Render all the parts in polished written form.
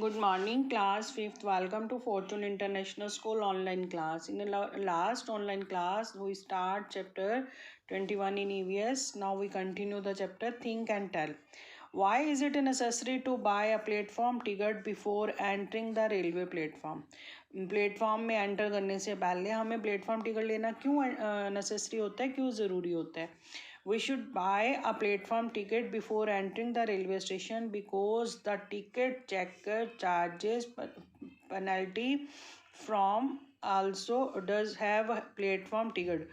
Good morning, class 5th. Welcome to Fortune International School online class. In the last online class, we start chapter 21 in EVS. Now we continue the chapter Think and Tell. Why is it necessary to buy a platform ticket before entering the railway platform? Platform में enter करने से पहले हमें platform ticket लेना क्यों necessary होता है, क्यों ज़रूरी होता है? We should buy a platform ticket before entering the railway station because the ticket checker charges penalty from also does have a platform ticket.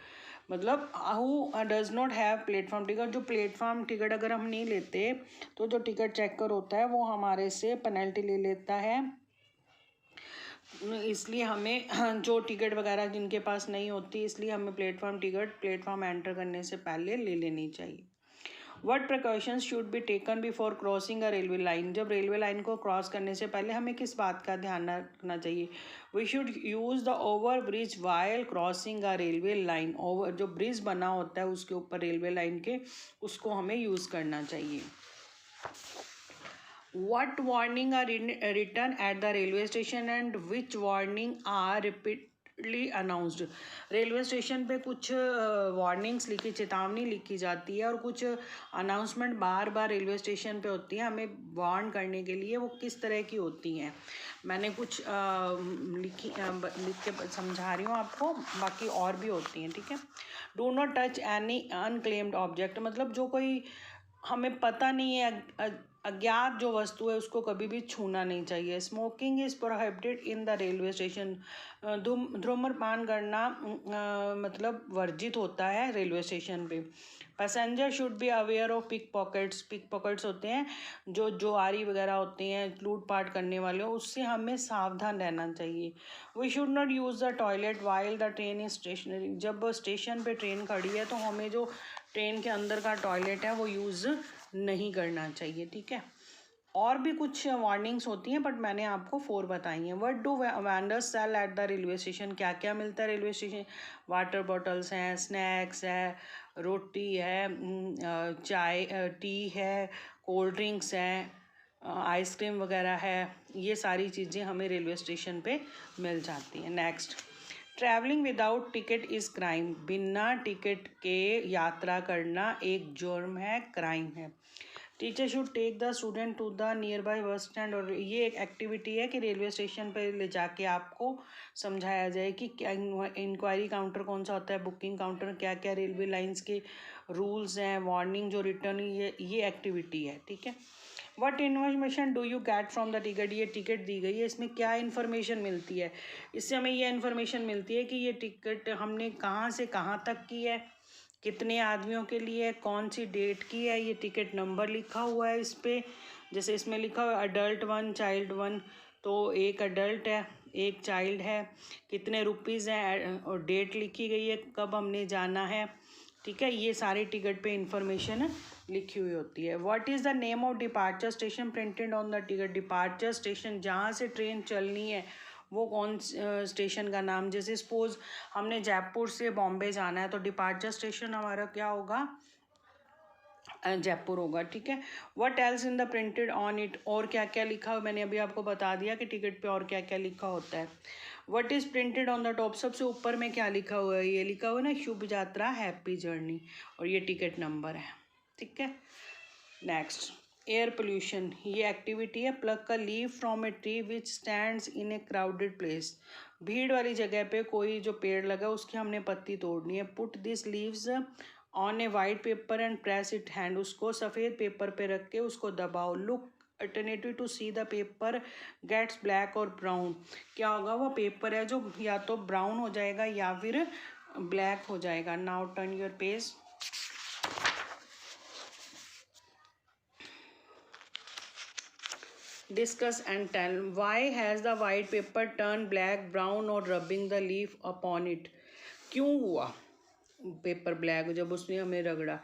मतलब who does not have platform ticket, जो platform ticket अगर हम नहीं लेते तो जो ticket checker होता है वो हमारे से पेनल्टी ले लेता है. इसलिए हमें जो टिकट वगैरह जिनके पास नहीं होती, इसलिए हमें प्लेटफॉर्म एंटर करने से पहले ले लेनी चाहिए. What precautions should be taken before crossing a railway line? जब रेलवे लाइन को क्रॉस करने से पहले हमें किस बात का ध्यान रखना चाहिए? We should use the over bridge while crossing a railway line. Over जो ब्रिज बना होता है उसके ऊपर रेलवे लाइन के, उसको हमें यूज़ करना चाहिए. What warning are written at the railway station and which warning are repeatedly announced? Railway station पे कुछ वार्निंग्स लिखी, चेतावनी लिखी जाती है और कुछ अनाउंसमेंट बार बार रेलवे स्टेशन पे होती है हमें वार्न करने के लिए. वो किस तरह की होती हैं? मैंने कुछ लिख के समझा रही हूँ आपको, बाकी और भी होती हैं. ठीक है. Do not touch any unclaimed object, मतलब जो कोई हमें पता नहीं है, अज्ञात जो वस्तु है उसको कभी भी छूना नहीं चाहिए. Smoking is prohibited in the railway station. धूम्रपान करना मतलब वर्जित होता है रेलवे स्टेशन पे. Passenger should be aware of pick pockets होते हैं जो जुआरी वगैरह होते हैं, लूटपाट करने वाले, उससे हमें सावधान रहना चाहिए. We should not use the toilet while the train is stationary. जब स्टेशन पे ट्रेन खड़ी है तो हमें जो ट्रेन के अंदर का टॉयलेट है वो यूज़ नहीं करना चाहिए. ठीक है. और भी कुछ वार्निंग्स होती हैं बट मैंने आपको 4 बताई हैं. What do vendors sell at the railway station? क्या क्या मिलता है रेलवे स्टेशन? वाटर बॉटल्स हैं, स्नैक्स है, रोटी है, चाय टी है, कोल्ड ड्रिंक्स हैं, आइसक्रीम वगैरह है. ये सारी चीज़ें हमें रेलवे स्टेशन पे मिल जाती हैं. Next, traveling without ticket is crime. बिना टिकट के यात्रा करना एक जुर्म है, क्राइम है. Teacher should take the student to the nearby bus stand. और ये एक एक्टिविटी है कि रेलवे स्टेशन पर ले जाके आपको समझाया जाए कि क्या इंक्वायरी काउंटर कौन सा होता है, बुकिंग काउंटर, क्या क्या रेलवे लाइंस के रूल्स हैं, वार्निंग जो रिटर्न, ये एक्टिविटी है. ठीक है. What information do you get from the ticket? ये टिकट दी गई है, इसमें क्या इन्फॉर्मेशन मिलती है? इससे हमें ये इन्फॉर्मेशन मिलती है कि ये टिकट हमने कहाँ से कहाँ तक की है, कितने आदमियों के लिए, कौन सी डेट की है, ये टिकट नंबर लिखा हुआ है इस पर. जैसे इसमें लिखा हुआ है अडल्ट 1 चाइल्ड 1, तो एक अडल्ट है, एक चाइल्ड है, कितने रुपीज़ हैं और डेट लिखी गई है कब हमने जाना है. ठीक है. ये सारे टिकट पे इंफॉर्मेशन लिखी हुई होती है. What is the name of departure station printed on the ticket? Departure station, जहाँ से ट्रेन चलनी है वो कौन स्टेशन का नाम. जैसे सपोज हमने जयपुर से बॉम्बे जाना है तो डिपार्चर स्टेशन हमारा क्या होगा? जयपुर होगा. ठीक है. What else in the printed on it? और क्या क्या लिखा हुआ, मैंने अभी आपको बता दिया कि टिकट पे और क्या क्या लिखा होता है. What is printed on the top? सबसे ऊपर में क्या लिखा हुआ है? ये लिखा हुआ है ना, शुभ यात्रा, हैप्पी जर्नी, और ये टिकट नंबर है. ठीक है. Next, air pollution. ये एक्टिविटी है. Pluck a leaf from a tree which stands in a crowded place. भीड़ वाली जगह पे कोई जो पेड़ लगा उसकी हमने पत्ती तोड़नी है. Put this leaves on a white paper and press it hand. उसको सफ़ेद पेपर पे रख के उसको दबाओ. Look alternative to see the paper gets black और ब्राउन. क्या होगा? वो पेपर है जो या तो ब्राउन हो जाएगा या फिर ब्लैक हो जाएगा. Now turn your page. Discuss and tell. Why has the white paper turned black, brown or rubbing the leaf upon it? क्यों हुआ पेपर ब्लैक जब उसने हमें रगड़ा?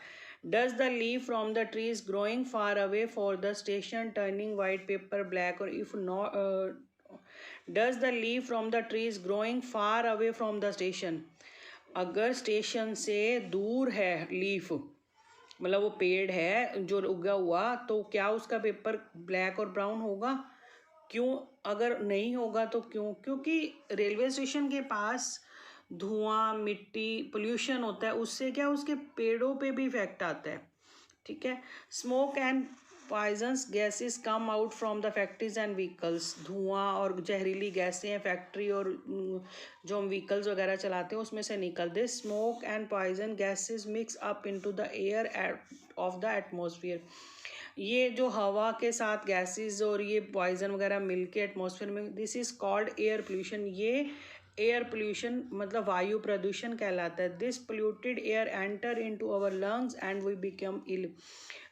Does the leaf from the tree is growing far away for the station turning white paper black? or if not, does the leaf from the tree is growing far away from the station? अगर station से दूर है leaf, मतलब वो पेड़ है जो उगा हुआ, तो क्या उसका पेपर ब्लैक और ब्राउन होगा? क्यों, अगर नहीं होगा तो क्यों? क्योंकि रेलवे स्टेशन के पास धुआं, मिट्टी, पोल्यूशन होता है, उससे क्या उसके पेड़ों पे भी इफेक्ट आता है, ठीक है। Smoke and poisonous gases come out from the factories and vehicles, धुआं और जहरीली गैसें हैं फैक्ट्री और जो हम व्हीकल्स वगैरह चलाते हैं उसमें से निकलते। Smoke and poison gases mix up into the air of the atmosphere, ये जो हवा के साथ गैसेस और ये पॉइजन वगैरह मिलके एटमॉस्फेयर में, this is called air pollution, ये एयर पोल्यूशन मतलब वायु प्रदूषण कहलाता है। This polluted air enter into our lungs and we become ill,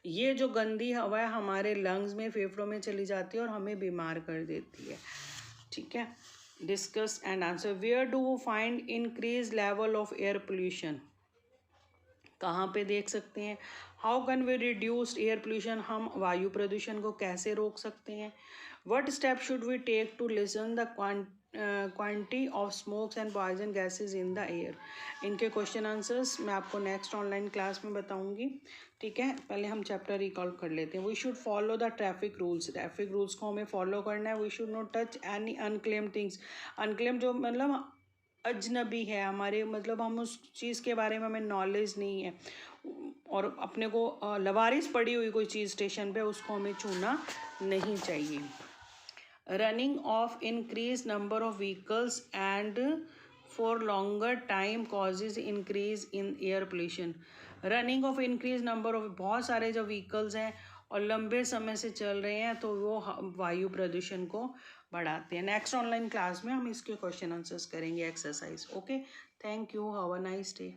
ये जो गंदी हवा है हमारे लंग्स में, फेफड़ों में चली जाती है और हमें बीमार कर देती है, ठीक है। Discuss and answer, where do we find increase level of air pollution, कहाँ पे देख सकते हैं। How can we reduce air pollution, हम वायु प्रदूषण को कैसे रोक सकते हैं। What step should we take to lessen the quantity of smokes and poison gases in the air. इनके क्वेश्चन आंसर्स मैं आपको नेक्स्ट ऑनलाइन क्लास में बताऊंगी, ठीक है। पहले हम चैप्टर रिकॉल कर लेते हैं। We should follow the traffic rules, traffic rules को हमें फॉलो करना है। We should not touch any unclaimed things, unclaimed जो मतलब अजनबी है हमारे, मतलब हम उस चीज़ के बारे में हमें नॉलेज नहीं है और अपने को लवारिस पड़ी हुई कोई चीज़ स्टेशन पे, उसको हमें छूना नहीं चाहिए। Running of increase number of vehicles and for longer time causes increase in air pollution, running of increase number of, बहुत सारे जो व्हीकल्स हैं और लंबे समय से चल रहे हैं तो वो वायु प्रदूषण को बढ़ाते हैं। नेक्स्ट ऑनलाइन क्लास में हम इसके क्वेश्चन आंसर्स करेंगे, exercise. Okay, thank you, have a nice day.